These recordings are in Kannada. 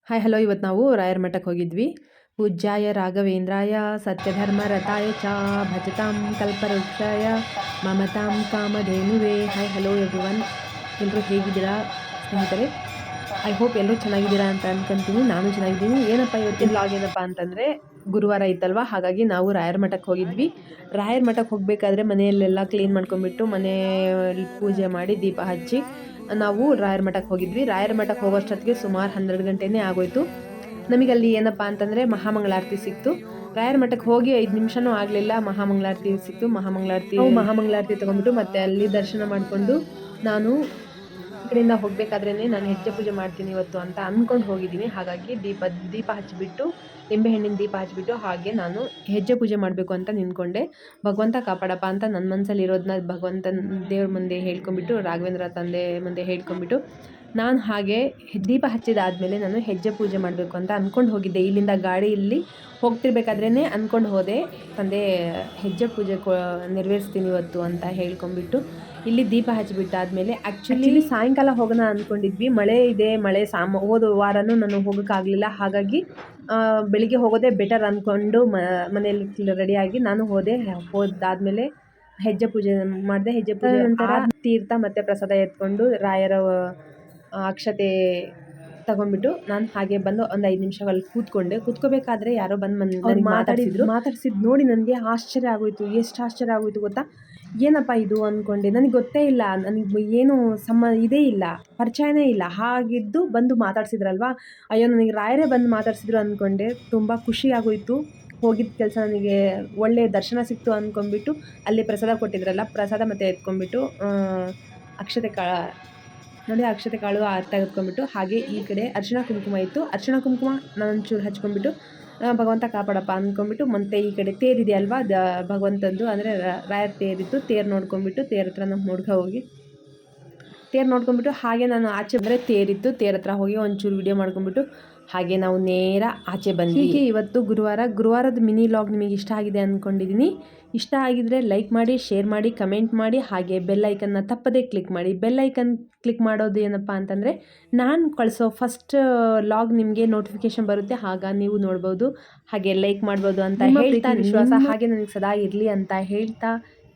ಹಾಯ್ ಹಲೋ, ಇವತ್ತು ನಾವು ರಾಯರ ಮಠಕ್ಕೆ ಹೋಗಿದ್ವಿ. ಪೂಜ್ಯಾಯ ರಾಘವೇಂದ್ರಾಯ ಸತ್ಯಧರ್ಮ ರಥಾಯ ಚ ಭಜತಾಂ ಕಲ್ಪವೃಕ್ಷಾಯ ಮಮತಾಂ ಕಾಮಧೇನುವೆ. ಹಾಯ್ ಹಲೋ ಎವ್ರಿವನ್, ಎಲ್ಲರೂ ಹೇಗಿದ್ದೀರಾ ಸ್ನೇಹಿತರೆ? ಐ ಹೋಪ್ ಎಲ್ಲರೂ ಚೆನ್ನಾಗಿದ್ದೀರಾ ಅಂತ ಅನ್ಕೊಂತೀನಿ. ನಾನು ಚೆನ್ನಾಗಿದ್ದೀನಿ. ಏನಪ್ಪ ಇವತ್ತಿನ ವ್ಲಾಗ್ ಏನಪ್ಪ ಅಂತಂದರೆ, ಗುರುವಾರ ಇತ್ತಲ್ವ, ಹಾಗಾಗಿ ನಾವು ರಾಯರ ಮಠಕ್ಕೆ ಹೋಗಿದ್ವಿ. ರಾಯರ ಮಠಕ್ಕೆ ಹೋಗಬೇಕಾದ್ರೆ ಮನೆಯಲ್ಲೆಲ್ಲ ಕ್ಲೀನ್ ಮಾಡ್ಕೊಂಡ್ಬಿಟ್ಟು ಮನೆಯಲ್ಲಿ ಪೂಜೆ ಮಾಡಿ ದೀಪ ಹಚ್ಚಿ ನಾವು ರಾಯರ ಮಠಕ್ಕೆ ಹೋಗಿದ್ವಿ. ರಾಯರ ಮಠಕ್ಕೆ ಹೋಗೋಷ್ಟೊತ್ತಿಗೆ ಸುಮಾರು 12 ಗಂಟೆನೇ ಆಗೋಯ್ತು. ನಮಗಲ್ಲಿ ಏನಪ್ಪ ಅಂತಂದರೆ ಮಹಾಮಂಗಳಾರತಿ ಸಿಕ್ತು. ರಾಯರ ಮಠಕ್ಕೆ ಹೋಗಿ 5 ನಿಮಿಷನೂ ಆಗಲಿಲ್ಲ, ಮಹಾಮಂಗಳಾರತಿ ಸಿಕ್ತು. ಮಹಾಮಂಗಳಾರತಿ ತೊಗೊಂಡ್ಬಿಟ್ಟು ಮತ್ತೆ ಅಲ್ಲಿ ದರ್ಶನ ಮಾಡಿಕೊಂಡು ನಾನು ಈ ಕಡೆಯಿಂದ ಹೋಗಬೇಕಾದ್ರೇ ನಾನು ಹೆಜ್ಜೆ ಪೂಜೆ ಮಾಡ್ತೀನಿ ಇವತ್ತು ಅಂತ ಅಂದ್ಕೊಂಡು ಹೋಗಿದ್ದೀನಿ. ಹಾಗಾಗಿ ದೀಪ ಹಚ್ಚಿಬಿಟ್ಟು, ನಿಂಬೆಹಣ್ಣಿನ ದೀಪ ಹಚ್ಚಿಬಿಟ್ಟು ಹಾಗೆ ನಾನು ಹೆಜ್ಜೆ ಪೂಜೆ ಮಾಡಬೇಕು ಅಂತ ನಿಂತ್ಕೊಂಡೆ. ಭಗವಂತ ಕಾಪಾಡಪ್ಪ ಅಂತ ನನ್ನ ಮನಸ್ಸಲ್ಲಿ ಇರೋದನ್ನ ಭಗವಂತನ ದೇವ್ರ ಮುಂದೆ ಹೇಳ್ಕೊಂಬಿಟ್ಟು, ರಾಘವೇಂದ್ರ ತಂದೆ ಮುಂದೆ ಹೇಳ್ಕೊಂಬಿಟ್ಟು ನಾನು ಹಾಗೆ ದೀಪ ಹಚ್ಚಿದಾದಮೇಲೆ ನಾನು ಹೆಜ್ಜೆ ಪೂಜೆ ಮಾಡಬೇಕು ಅಂತ ಅಂದ್ಕೊಂಡು ಹೋಗಿದ್ದೆ. ಇಲ್ಲಿಂದ ಗಾಡಿಯಲ್ಲಿ ಹೋಗ್ತಿರ್ಬೇಕಾದ್ರೇ ಅಂದ್ಕೊಂಡು ಹೋದೆ, ತಂದೆ ಹೆಜ್ಜೆ ಪೂಜೆ ನೆರವೇರಿಸ್ತೀನಿ ಇವತ್ತು ಅಂತ ಹೇಳ್ಕೊಂಬಿಟ್ಟು ಇಲ್ಲಿ ದೀಪ ಹಚ್ಚಿಬಿಟ್ಟಾದಮೇಲೆ ಆ್ಯಕ್ಚುಲಿ ಸಾಯಂಕಾಲ ಹೋಗೋಣ ಅಂದ್ಕೊಂಡಿದ್ವಿ. ಮಳೆ ಇದೆ, ಹೋದ ವಾರನೂ ನಾನು ಹೋಗೋಕ್ಕಾಗಲಿಲ್ಲ. ಹಾಗಾಗಿ ಬೆಳಿಗ್ಗೆ ಹೋಗೋದೇ ಬೆಟರ್ ಅಂದ್ಕೊಂಡು ಮನೆಯಲ್ಲಿ ರೆಡಿಯಾಗಿ ನಾನು ಹೋದಾದ್ಮೇಲೆ ಹೆಜ್ಜೆ ಪೂಜೆ ಮಾಡಿದೆ. ಹೆಜ್ಜೆ ಪೂಜೆ ನಂತರ ತೀರ್ಥ ಮತ್ತು ಪ್ರಸಾದ ಎತ್ಕೊಂಡು ರಾಯರ ಅಕ್ಷತೆ ತಗೊಂಡ್ಬಿಟ್ಟು ನಾನು ಹಾಗೆ ಬಂದು ಒಂದು 5 ನಿಮಿಷ ಅಲ್ಲಿ ಕೂತ್ಕೋಬೇಕಾದ್ರೆ ಯಾರೋ ಬಂದು ನನಗೆ ಮಾತಾಡ್ಸಿದ್ದು ನೋಡಿ ನನಗೆ ಆಶ್ಚರ್ಯ ಆಗೋಯ್ತು. ಎಷ್ಟು ಆಶ್ಚರ್ಯ ಆಗೋಯ್ತು ಗೊತ್ತಾ? ಏನಪ್ಪ ಇದು ಅಂದ್ಕೊಂಡೆ. ನನಗೆ ಗೊತ್ತೇ ಇಲ್ಲ, ನನಗೆ ಏನು ಇದೇ ಇಲ್ಲ, ಪರಿಚಯನೇ ಇಲ್ಲ. ಹಾಗಿದ್ದು ಬಂದು ಮಾತಾಡ್ಸಿದ್ರಲ್ವ, ಅಯ್ಯೋ ನನಗೆ ರಾಯರೇ ಬಂದು ಮಾತಾಡ್ಸಿದ್ರು ಅಂದ್ಕೊಂಡೆ. ತುಂಬ ಖುಷಿ ಆಗೋಯ್ತು. ಹೋಗಿದ್ದ ಕೆಲಸ ನನಗೆ ಒಳ್ಳೆಯ ದರ್ಶನ ಸಿಕ್ತು ಅಂದ್ಕೊಂಡ್ಬಿಟ್ಟು ಅಲ್ಲಿ ಪ್ರಸಾದ ಕೊಟ್ಟಿದ್ರಲ್ಲ, ಪ್ರಸಾದ ಮತ್ತು ಎತ್ಕೊಂಡ್ಬಿಟ್ಟು ಅಕ್ಷತೆ ಕಾಳು ತೆಗೆದುಕೊಂಡ್ಬಿಟ್ಟು ಹಾಗೆ ಈ ಕಡೆ ಅರಿಶಿಣ ಕುಂಕುಮ ಇತ್ತು. ಅರಿಶಿಣ ಕುಂಕುಮ ನಾನೊಂಚೂರು ಹಚ್ಕೊಂಡ್ಬಿಟ್ಟು ಭಗವಂತ ಕಾಪಾಡಪ್ಪ ಅಂದ್ಕೊಂಡ್ಬಿಟ್ಟು ಮತ್ತೆ ಈ ಕಡೆ ತೇರಿದೆ ಅಲ್ವಾ, ಭಗವಂತಂದು ಅಂದರೆ ರಾಯರ ತೇರಿತ್ತು. ತೇರು ನೋಡ್ಕೊಂಡ್ಬಿಟ್ಟು ತೇರ ಹತ್ರ ನಮ್ಮ ಹೋಗಿ ತೇರು ನೋಡ್ಕೊಂಡ್ಬಿಟ್ಟು ಹಾಗೆ ನಾನು ಆಚೆ ಬಂದರೆ ತೇರಿತ್ತು. ತೇರ ಹತ್ರ ಹೋಗಿ ಒಂಚೂರು ವಿಡಿಯೋ ಮಾಡ್ಕೊಂಡ್ಬಿಟ್ಟು ಹಾಗೆ ನಾವು ನೇರ ಆಚೆ ಬಂದ್ವಿ. ಹೀಗೆ ಇವತ್ತು ಗುರುವಾರದ ಮಿನಿ ಲಾಗ್ ನಿಮಗೆ ಇಷ್ಟ ಆಗಿದೆ ಅಂದ್ಕೊಂಡಿದ್ದೀನಿ. ಇಷ್ಟ ಆಗಿದರೆ ಲೈಕ್ ಮಾಡಿ, ಶೇರ್ ಮಾಡಿ, ಕಮೆಂಟ್ ಮಾಡಿ, ಹಾಗೆ ಬೆಲ್ ಐಕನ್ನ ತಪ್ಪದೇ ಕ್ಲಿಕ್ ಮಾಡಿ. ಬೆಲ್ ಐಕನ್ ಕ್ಲಿಕ್ ಮಾಡೋದು ಏನಪ್ಪ ಅಂತಂದರೆ ನಾನು ಕಳಿಸೋ ಫಸ್ಟ್ ಲಾಗ್ ನಿಮಗೆ ನೋಟಿಫಿಕೇಶನ್ ಬರುತ್ತೆ, ಆಗ ನೀವು ನೋಡ್ಬೋದು, ಹಾಗೆ ಲೈಕ್ ಮಾಡ್ಬೋದು ಅಂತ ಹೇಳ್ತಾ ವಿಶ್ವಾಸ ಹಾಗೆ ನನಗೆ ಸದಾ ಇರಲಿ ಅಂತ ಹೇಳ್ತಾ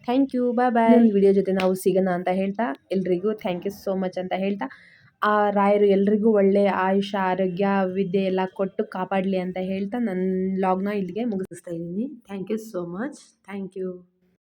ಥ್ಯಾಂಕ್ ಯು, ಬಾಯ್. ಈ ವಿಡಿಯೋ ಜೊತೆ ನಾವು ಸಿಗೋಣ ಅಂತ ಹೇಳ್ತಾ ಎಲ್ರಿಗೂ ಥ್ಯಾಂಕ್ ಯು ಸೋ ಮಚ್ ಅಂತ ಹೇಳ್ತಾ, ಆ ರಾಯರು ಎಲ್ರಿಗೂ ಒಳ್ಳೆ ಆಯುಷ್ಯ, ಆರೋಗ್ಯ, ವಿದ್ಯೆ ಎಲ್ಲ ಕೊಟ್ಟು ಕಾಪಾಡಲಿ ಅಂತ ಹೇಳ್ತಾ ನನ್ನ ಲಾಗ್ನ ಇಲ್ಲಿಗೆ ಮುಗಿಸ್ತಾ ಇದ್ದೀನಿ. Thank you so much. Thank you.